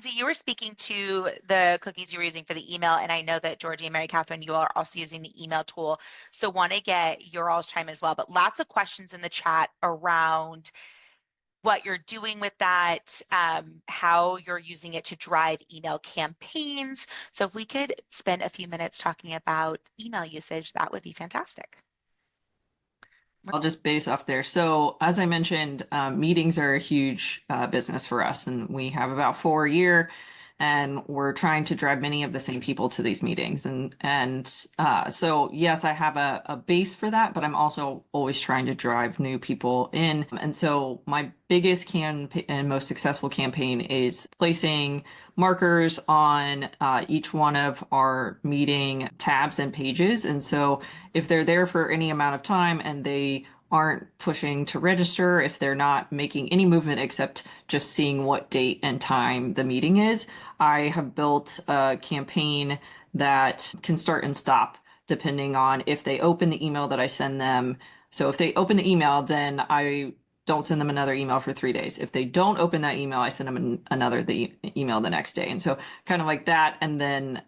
So you were speaking to the cookies you were using for the email, and I know that Georgie and Mary Kathryn, you all are also using the email tool. So want to get your all's time as well. But lots of questions in the chat around what you're doing with that, how you're using it to drive email campaigns. So if we could spend a few minutes talking about email usage, that would be fantastic. I'll just base off there. So as I mentioned, meetings are a huge business for us, and we have about 4 a year, and we're trying to drive many of the same people to these meetings. And so yes, I have a base for that, but I'm also always trying to drive new people in. And so my biggest and most successful campaign is placing markers on each one of our meeting tabs and pages. And so if they're there for any amount of time and they aren't pushing to register, if they're not making any movement except just seeing what date and time the meeting is, I have built a campaign that can start and stop depending on if they open the email that I send them. So if they open the email, then I don't send them another email for 3 days. If they don't open that email, I send them another email the next day. And so kind of like that. And then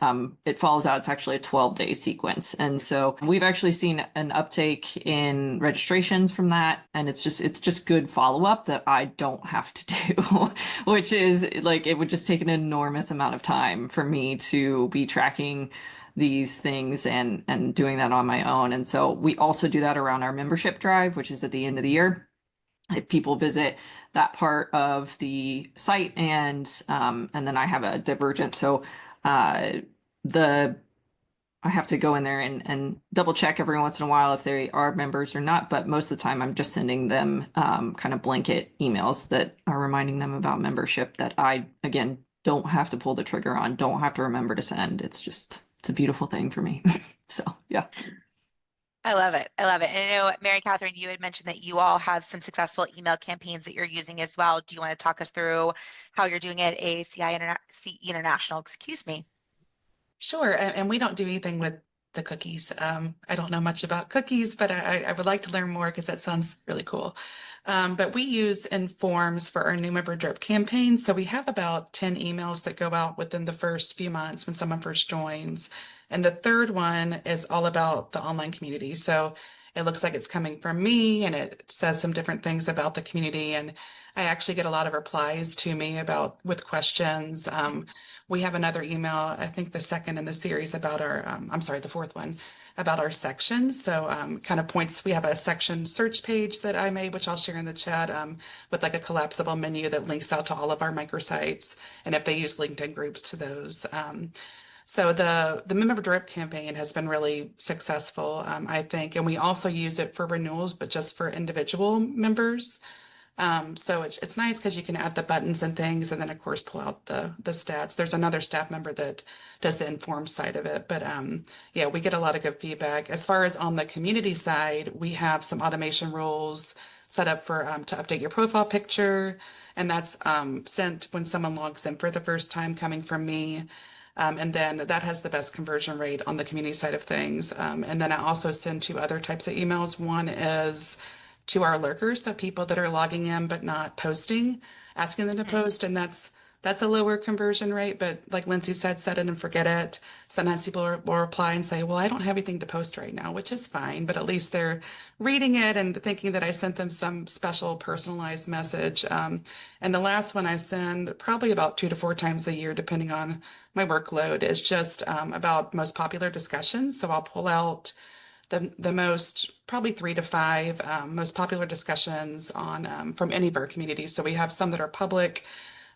it follows out. It's actually a 12-day sequence. And so we've actually seen an uptake in registrations from that. And it's just good follow-up that I don't have to do, which is like, it would just take an enormous amount of time for me to be tracking these things and doing that on my own. And so we also do that around our membership drive, which is at the end of the year. If people visit that part of the site, and then I have a divergent. So the I have to go in there and double check every once in a while if they are members or not. But most of the time, I'm just sending them kind of blanket emails that are reminding them about membership that I, again, don't have to pull the trigger on, don't have to remember to send. It's a beautiful thing for me. So, yeah. I love it. I love it. And I know, Mary Kathryn, you had mentioned that you all have some successful email campaigns that you're using as well. Do you want to talk us through how you're doing it at AACE International? Excuse me. Sure, and we don't do anything with the cookies. I don't know much about cookies, but I would like to learn more because that sounds really cool. But we use Informs for our new member drip campaign. So we have about 10 emails that go out within the first few months when someone first joins. And the third one is all about the online community. So it looks like it's coming from me, and it says some different things about the community. And I actually get a lot of replies to me with questions. We have another email, I think the second in the series about the fourth one, about our sections. So kind of points, we have a section search page that I made, which I'll share in the chat, with like a collapsible menu that links out to all of our microsites, and if they use LinkedIn groups, to those. So the member drip campaign has been really successful, I think, and we also use it for renewals, but just for individual members. So it's nice because you can add the buttons and things, and then of course pull out the stats. There's another staff member that does the informed side of it, but yeah, we get a lot of good feedback. As far as on the community side, we have some automation rules set up for to update your profile picture, and that's sent when someone logs in for the first time, coming from me. And then that has the best conversion rate on the community side of things. And then I also send two other types of emails. One is to our lurkers, so people that are logging in but not posting, asking them to post, and that's a lower conversion rate. But like Lindsey said, set it and forget it. Sometimes people will reply and say, well, I don't have anything to post right now, which is fine, but at least they're reading it and thinking that I sent them some special personalized message. And the last one I send probably about 2 to 4 times a year, depending on my workload, is just about most popular discussions. So I'll pull out the most, probably 3 to 5 most popular discussions on from any of our communities. So we have some that are public,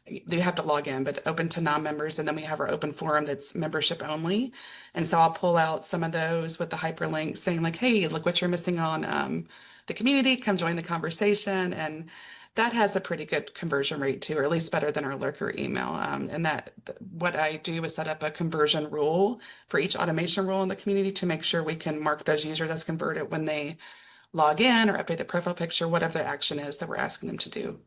you have to log in, but open to non-members. And then we have our open forum that's membership only. And so I'll pull out some of those with the hyperlinks saying like, hey, look what you're missing on the community, come join the conversation. And that has a pretty good conversion rate too, or at least better than our lurker email. And that what I do is set up a conversion rule for each automation rule in the community to make sure we can mark those users as converted when they log in or update the profile picture, whatever the action is that we're asking them to do.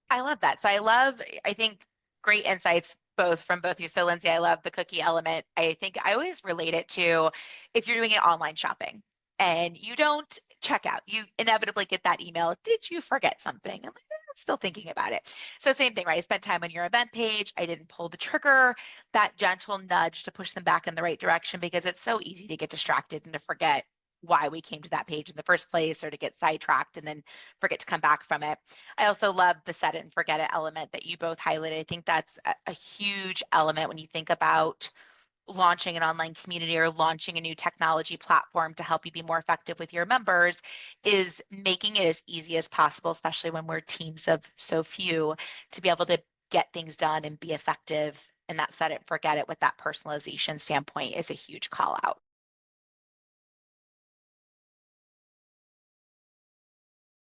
I love that. So I think great insights both from both you. So Lindsey, I love the cookie element. I think I always relate it to if you're doing it online shopping and you don't check out, you inevitably get that email, did you forget something? I'm like, still thinking about it. So same thing, right? I spent time on your event page. I didn't pull the trigger, that gentle nudge to push them back in the right direction, because it's so easy to get distracted and to forget why we came to that page in the first place, or to get sidetracked and then forget to come back from it. I also love the set it and forget it element that you both highlighted. I think that's a huge element when you think about launching an online community or launching a new technology platform to help you be more effective with your members, is making it as easy as possible, especially when we're teams of so few, to be able to get things done and be effective. And that set it, forget it with that personalization standpoint is a huge call out.